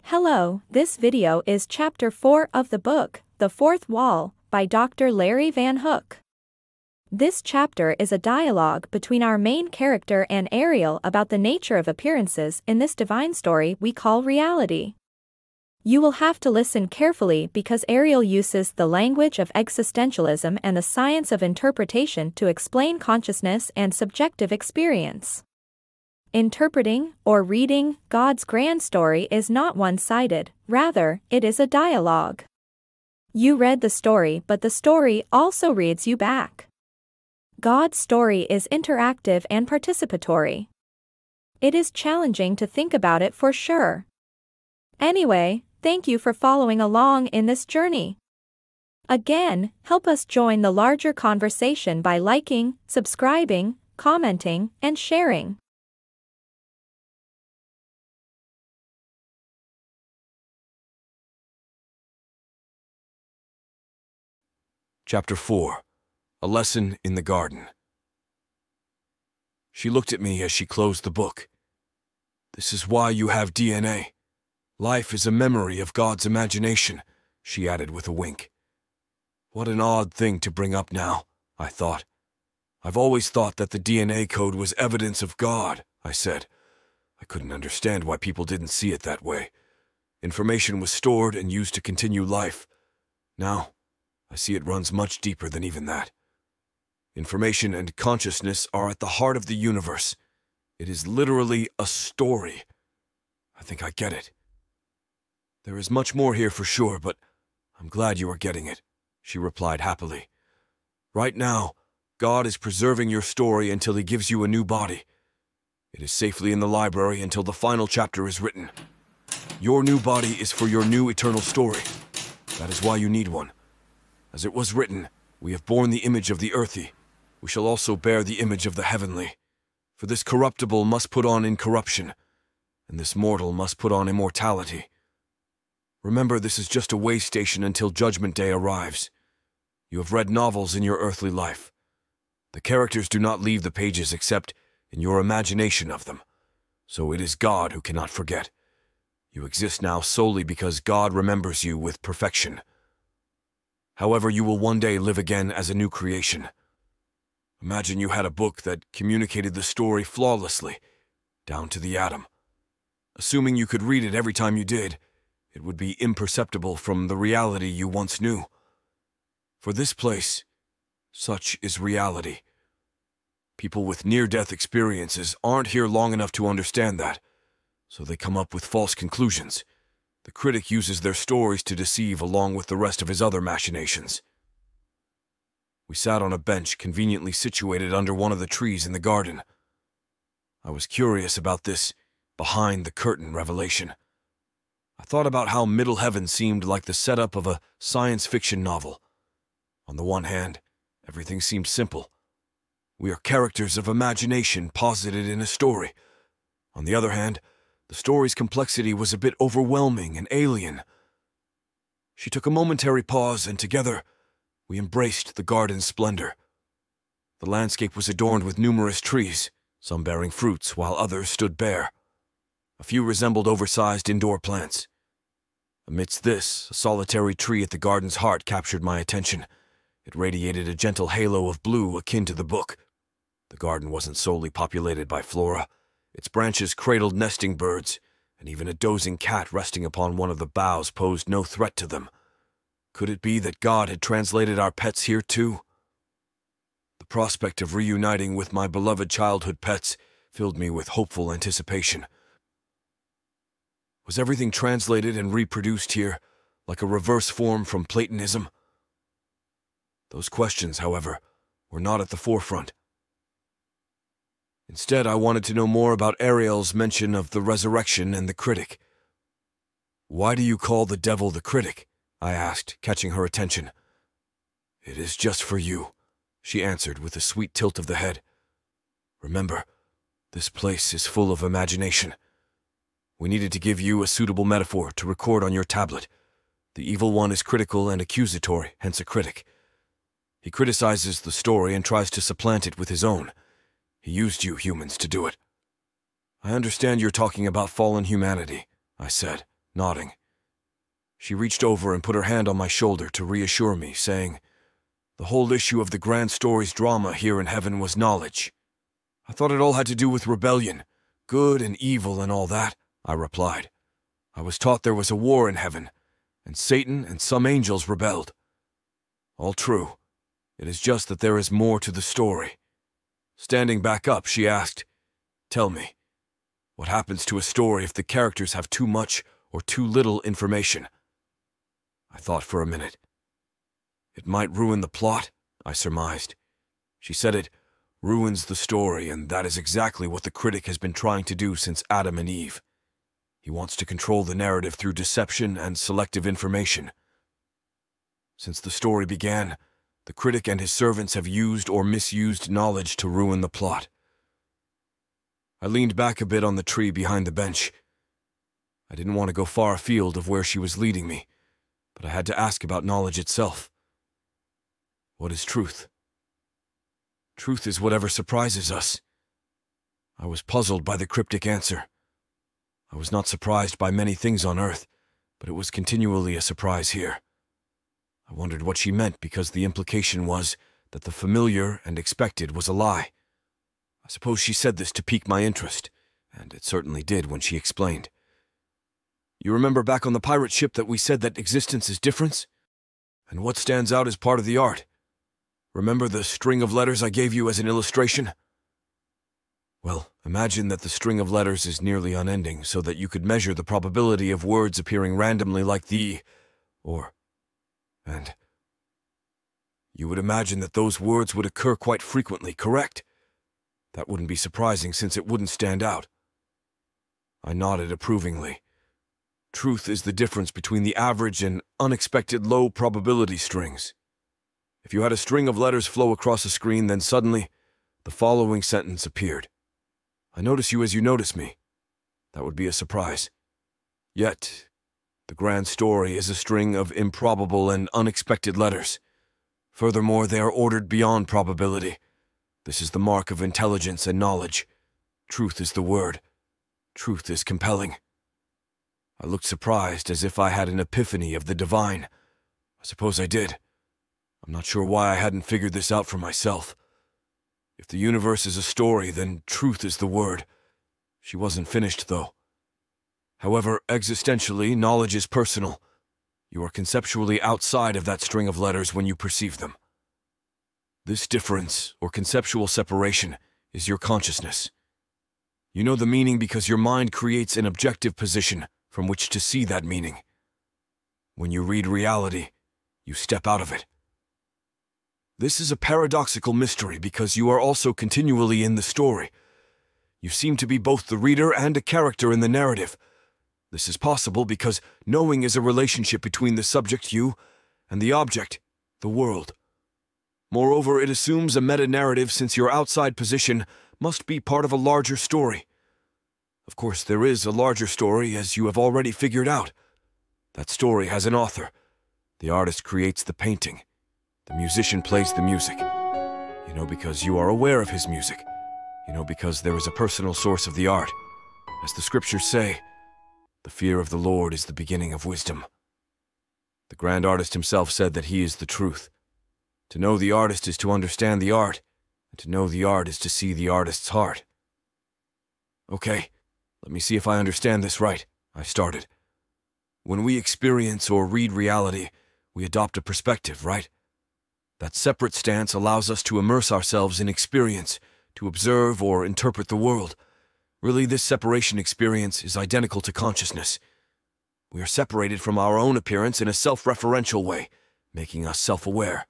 Hello, this video is Chapter 4 of the book, The Fourth Wall, by Dr. Larry Van Hook. This chapter is a dialogue between our main character and Ariel about the nature of appearances in this divine story we call reality. You will have to listen carefully because Ariel uses the language of existentialism and the science of interpretation to explain consciousness and subjective experience. Interpreting, or reading, God's grand story is not one-sided, rather, it is a dialogue. You read the story, but the story also reads you back. God's story is interactive and participatory. It is challenging to think about it for sure. Anyway, thank you for following along in this journey. Again, help us join the larger conversation by liking, subscribing, commenting, and sharing. Chapter 4. A Lesson in the Garden. She looked at me as she closed the book. "This is why you have DNA. Life is a memory of God's imagination," she added with a wink. What an odd thing to bring up now, I thought. "I've always thought that the DNA code was evidence of God," I said. I couldn't understand why people didn't see it that way. Information was stored and used to continue life. Now, I see it runs much deeper than even that. Information and consciousness are at the heart of the universe. It is literally a story. I think I get it. "There is much more here for sure, but I'm glad you are getting it," she replied happily. "Right now, God is preserving your story until He gives you a new body. It is safely in the library until the final chapter is written. Your new body is for your new eternal story. That is why you need one. As it was written, we have borne the image of the earthy. We shall also bear the image of the heavenly. For this corruptible must put on incorruption, and this mortal must put on immortality. Remember, this is just a way station until Judgment Day arrives. You have read novels in your earthly life. The characters do not leave the pages except in your imagination of them. So it is God who cannot forget. You exist now solely because God remembers you with perfection. However, you will one day live again as a new creation. Imagine you had a book that communicated the story flawlessly, down to the atom. Assuming you could read it every time you did, it would be imperceptible from the reality you once knew. For this place, such is reality. People with near-death experiences aren't here long enough to understand that, so they come up with false conclusions. The critic uses their stories to deceive along with the rest of his other machinations. We sat on a bench conveniently situated under one of the trees in the garden. I was curious about this behind-the-curtain revelation. I thought about how Middle Heaven seemed like the setup of a science fiction novel. On the one hand, everything seemed simple. We are characters of imagination posited in a story. On the other hand, the story's complexity was a bit overwhelming and alien. She took a momentary pause, and together, we embraced the garden's splendor. The landscape was adorned with numerous trees, some bearing fruits, while others stood bare. A few resembled oversized indoor plants. Amidst this, a solitary tree at the garden's heart captured my attention. It radiated a gentle halo of blue akin to the book. The garden wasn't solely populated by flora. Its branches cradled nesting birds, and even a dozing cat resting upon one of the boughs posed no threat to them. Could it be that God had translated our pets here too? The prospect of reuniting with my beloved childhood pets filled me with hopeful anticipation. Was everything translated and reproduced here, like a reverse form from Platonism? Those questions, however, were not at the forefront. Instead, I wanted to know more about Ariel's mention of the resurrection and the critic. "Why do you call the devil the critic?" I asked, catching her attention. "It is just for you," she answered with a sweet tilt of the head. "Remember, this place is full of imagination. We needed to give you a suitable metaphor to record on your tablet. The evil one is critical and accusatory, hence a critic. He criticizes the story and tries to supplant it with his own. He used you humans to do it." "I understand you're talking about fallen humanity," I said, nodding. She reached over and put her hand on my shoulder to reassure me, saying, "The whole issue of the grand story's drama here in heaven was knowledge." "I thought it all had to do with rebellion, good and evil and all that," I replied. "I was taught there was a war in heaven, and Satan and some angels rebelled." "All true. It is just that there is more to the story." Standing back up, she asked, "Tell me, what happens to a story if the characters have too much or too little information?" I thought for a minute. "It might ruin the plot," I surmised. She said it ruins the story, and that is exactly what the critic has been trying to do since Adam and Eve. He wants to control the narrative through deception and selective information. Since the story began, the critic and his servants have used or misused knowledge to ruin the plot. I leaned back a bit on the tree behind the bench. I didn't want to go far afield of where she was leading me, but I had to ask about knowledge itself. What is truth? Truth is whatever surprises us. I was puzzled by the cryptic answer. I was not surprised by many things on earth, but it was continually a surprise here. I wondered what she meant because the implication was that the familiar and expected was a lie. I suppose she said this to pique my interest, and it certainly did when she explained. "You remember back on the pirate ship that we said that existence is difference? And what stands out is part of the art. Remember the string of letters I gave you as an illustration? Well, imagine that the string of letters is nearly unending so that you could measure the probability of words appearing randomly like the, or, and. You would imagine that those words would occur quite frequently, correct? That wouldn't be surprising since it wouldn't stand out." I nodded approvingly. Truth is the difference between the average and unexpected low probability strings. If you had a string of letters flow across a screen, then suddenly the following sentence appeared. "I notice you as you notice me." That would be a surprise. Yet, the grand story is a string of improbable and unexpected letters. Furthermore, they are ordered beyond probability. This is the mark of intelligence and knowledge. Truth is the word. Truth is compelling. I looked surprised, as if I had an epiphany of the divine. I suppose I did. I'm not sure why I hadn't figured this out for myself. If the universe is a story, then truth is the word. She wasn't finished, though. However, existentially, knowledge is personal. You are conceptually outside of that string of letters when you perceive them. This difference, or conceptual separation, is your consciousness. You know the meaning because your mind creates an objective position from which to see that meaning. When you read reality, you step out of it. This is a paradoxical mystery because you are also continually in the story. You seem to be both the reader and a character in the narrative. This is possible because knowing is a relationship between the subject, you, and the object, the world. Moreover, it assumes a meta-narrative since your outside position must be part of a larger story. Of course, there is a larger story, as you have already figured out. That story has an author. The artist creates the painting. The musician plays the music. You know because you are aware of his music. You know because there is a personal source of the art. As the scriptures say, the fear of the Lord is the beginning of wisdom. The grand artist himself said that he is the truth. To know the artist is to understand the art, and to know the art is to see the artist's heart. Okay, let me see if I understand this right, I started. When we experience or read reality, we adopt a perspective, right? That separate stance allows us to immerse ourselves in experience, to observe or interpret the world. Really, this separation experience is identical to consciousness. We are separated from our own appearance in a self-referential way, making us self-aware.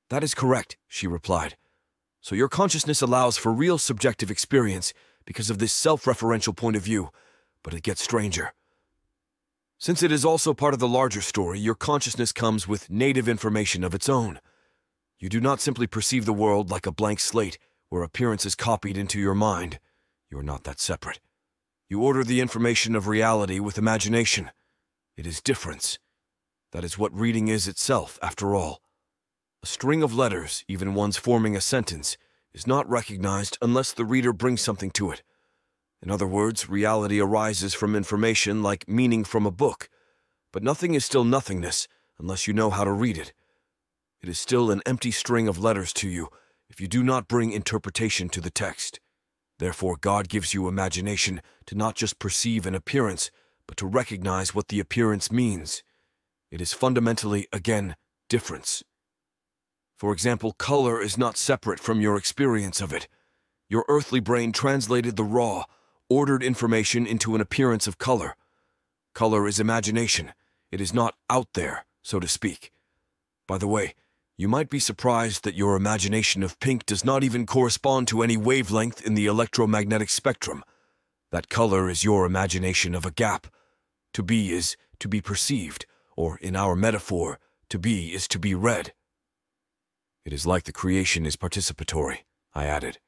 That is correct, she replied. So your consciousness allows for real subjective experience because of this self-referential point of view, but it gets stranger. Since it is also part of the larger story, your consciousness comes with native information of its own. You do not simply perceive the world like a blank slate where appearance is copied into your mind. You are not that separate. You order the information of reality with imagination. It is difference. That is what reading is itself, after all. A string of letters, even ones forming a sentence, is not recognized unless the reader brings something to it. In other words, reality arises from information like meaning from a book, but nothing is still nothingness unless you know how to read it. It is still an empty string of letters to you if you do not bring interpretation to the text. Therefore, God gives you imagination to not just perceive an appearance, but to recognize what the appearance means. It is fundamentally, again, difference. For example, color is not separate from your experience of it. Your earthly brain translated the raw, ordered information into an appearance of color. Color is imagination. It is not out there, so to speak. By the way, you might be surprised that your imagination of pink does not even correspond to any wavelength in the electromagnetic spectrum. That color is your imagination of a gap. To be is to be perceived, or in our metaphor, to be is to be read. It is like the creation is participatory, I added.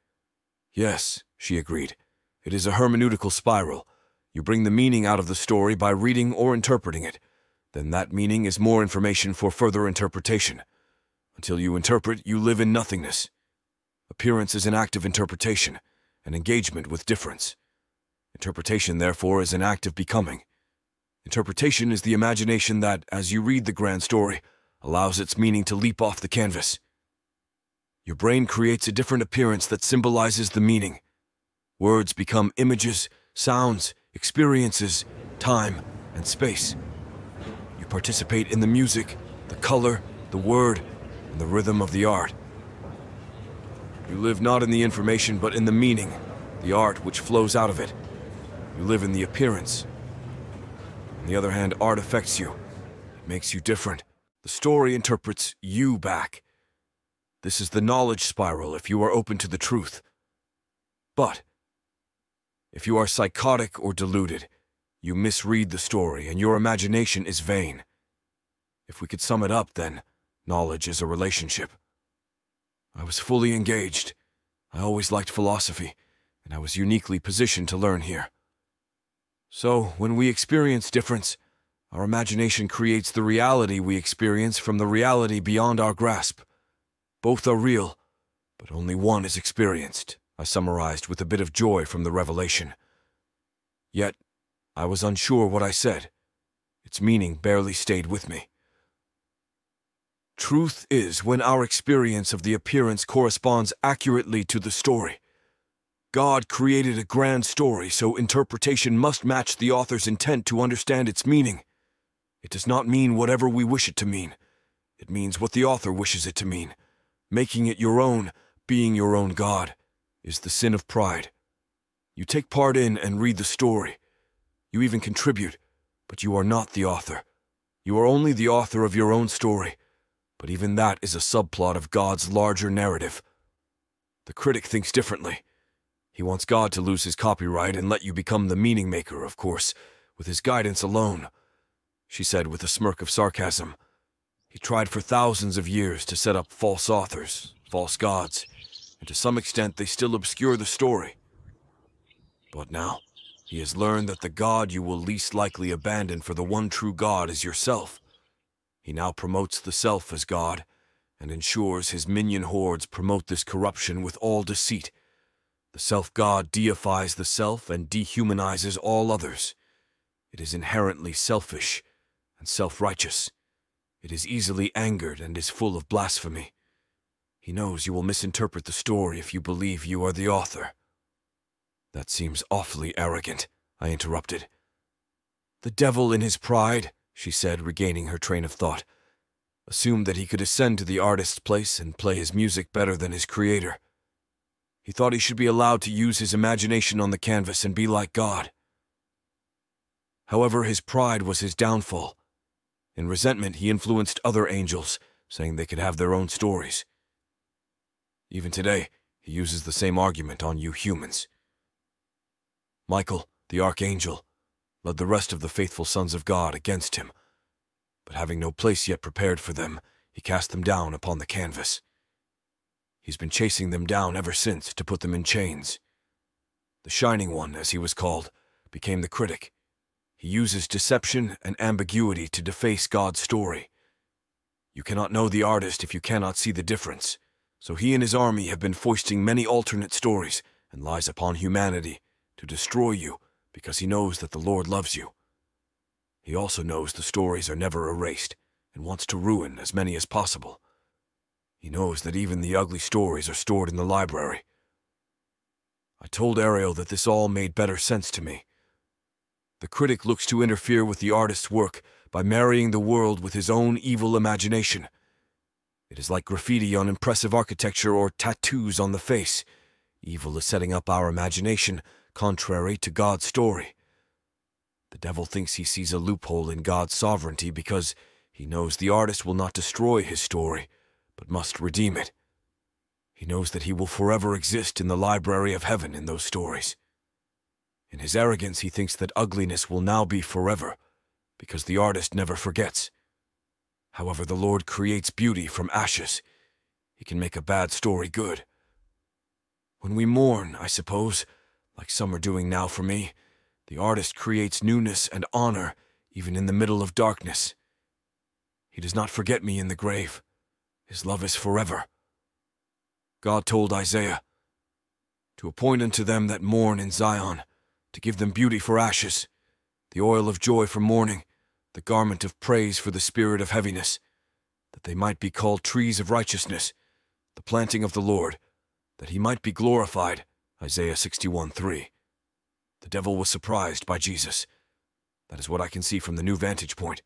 Yes, she agreed. It is a hermeneutical spiral. You bring the meaning out of the story by reading or interpreting it. Then that meaning is more information for further interpretation. Until you interpret, you live in nothingness. Appearance is an act of interpretation, an engagement with difference. Interpretation, therefore, is an act of becoming. Interpretation is the imagination that, as you read the grand story, allows its meaning to leap off the canvas. Your brain creates a different appearance that symbolizes the meaning. Words become images, sounds, experiences, time, and space. You participate in the music, the color, the word, and the rhythm of the art. You live not in the information, but in the meaning, the art which flows out of it. You live in the appearance. On the other hand, art affects you. It makes you different. The story interprets you back. This is the knowledge spiral if you are open to the truth. But if you are psychotic or deluded, you misread the story and your imagination is vain. If we could sum it up, then, knowledge is a relationship. I was fully engaged. I always liked philosophy, and I was uniquely positioned to learn here. So, when we experience difference, our imagination creates the reality we experience from the reality beyond our grasp. Both are real, but only one is experienced, I summarized with a bit of joy from the revelation. Yet, I was unsure what I said. Its meaning barely stayed with me. Truth is when our experience of the appearance corresponds accurately to the story. God created a grand story, so interpretation must match the author's intent to understand its meaning. It does not mean whatever we wish it to mean. It means what the author wishes it to mean. Making it your own, being your own God, is the sin of pride. You take part in and read the story. You even contribute, but you are not the author. You are only the author of your own story, but even that is a subplot of God's larger narrative. The critic thinks differently. He wants God to lose his copyright and let you become the meaning maker, of course, with his guidance alone, she said with a smirk of sarcasm. He tried for thousands of years to set up false authors, false gods, and to some extent they still obscure the story. But now, he has learned that the God you will least likely abandon for the one true God is yourself. He now promotes the self as God, and ensures his minion hordes promote this corruption with all deceit. The self-God deifies the self and dehumanizes all others. It is inherently selfish and self-righteous. It is easily angered and is full of blasphemy. He knows you will misinterpret the story if you believe you are the author. That seems awfully arrogant, I interrupted. The devil in his pride, she said, regaining her train of thought, assumed that he could ascend to the artist's place and play his music better than his creator. He thought he should be allowed to use his imagination on the canvas and be like God. However, his pride was his downfall. In resentment, he influenced other angels, saying they could have their own stories. Even today, he uses the same argument on you humans. Michael, the archangel, led the rest of the faithful sons of God against him, but having no place yet prepared for them, he cast them down upon the canvas. He's been chasing them down ever since to put them in chains. The Shining One, as he was called, became the critic. He uses deception and ambiguity to deface God's story. You cannot know the artist if you cannot see the difference, so he and his army have been foisting many alternate stories and lies upon humanity, to destroy you, because he knows that the Lord loves you. He also knows the stories are never erased and wants to ruin as many as possible. He knows that even the ugly stories are stored in the library. I told Ariel that this all made better sense to me. The critic looks to interfere with the artist's work by marrying the world with his own evil imagination. It is like graffiti on impressive architecture or tattoos on the face. Evil is setting up our imagination contrary to God's story. The devil thinks he sees a loophole in God's sovereignty because he knows the artist will not destroy his story, but must redeem it. He knows that he will forever exist in the library of heaven in those stories. In his arrogance, he thinks that ugliness will now be forever, because the artist never forgets. However, the Lord creates beauty from ashes. He can make a bad story good. When we mourn, I suppose, like some are doing now for me, the artist creates newness and honor even in the middle of darkness. He does not forget me in the grave. His love is forever. God told Isaiah, "To appoint unto them that mourn in Zion, to give them beauty for ashes, the oil of joy for mourning, the garment of praise for the spirit of heaviness, that they might be called trees of righteousness, the planting of the Lord, that he might be glorified." Isaiah 61:3. The devil was surprised by Jesus. That is what I can see from the new vantage point.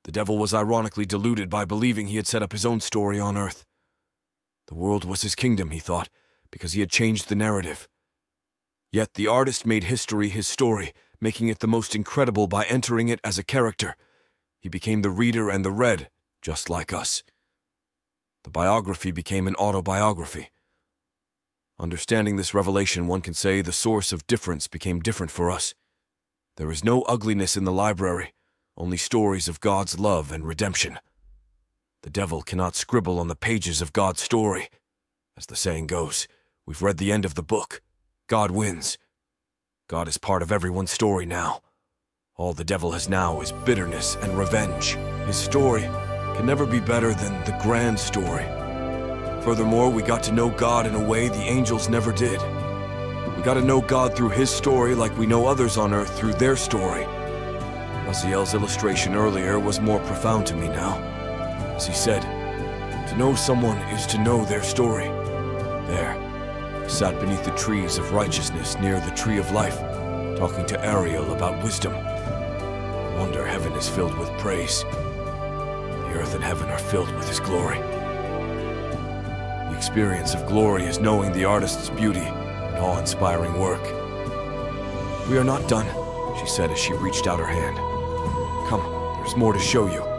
The devil was ironically deluded by believing he had set up his own story on earth. The world was his kingdom, he thought, because he had changed the narrative. Yet the artist made history his story, making it the most incredible by entering it as a character. He became the reader and the read, just like us. The biography became an autobiography. Understanding this revelation, one can say the source of difference became different for us. There is no ugliness in the library, only stories of God's love and redemption. The devil cannot scribble on the pages of God's story. As the saying goes, we've read the end of the book. God wins. God is part of everyone's story now. All the devil has now is bitterness and revenge. His story can never be better than the grand story. Furthermore, we got to know God in a way the angels never did. We got to know God through his story like we know others on earth through their story. Raziel's illustration earlier was more profound to me now. As he said, to know someone is to know their story. There, he sat beneath the trees of righteousness near the tree of life, talking to Ariel about wisdom. No wonder heaven is filled with praise. The earth and heaven are filled with his glory. The experience of glory is knowing the artist's beauty and awe-inspiring work. "We are not done," she said as she reached out her hand. "Come, there's more to show you."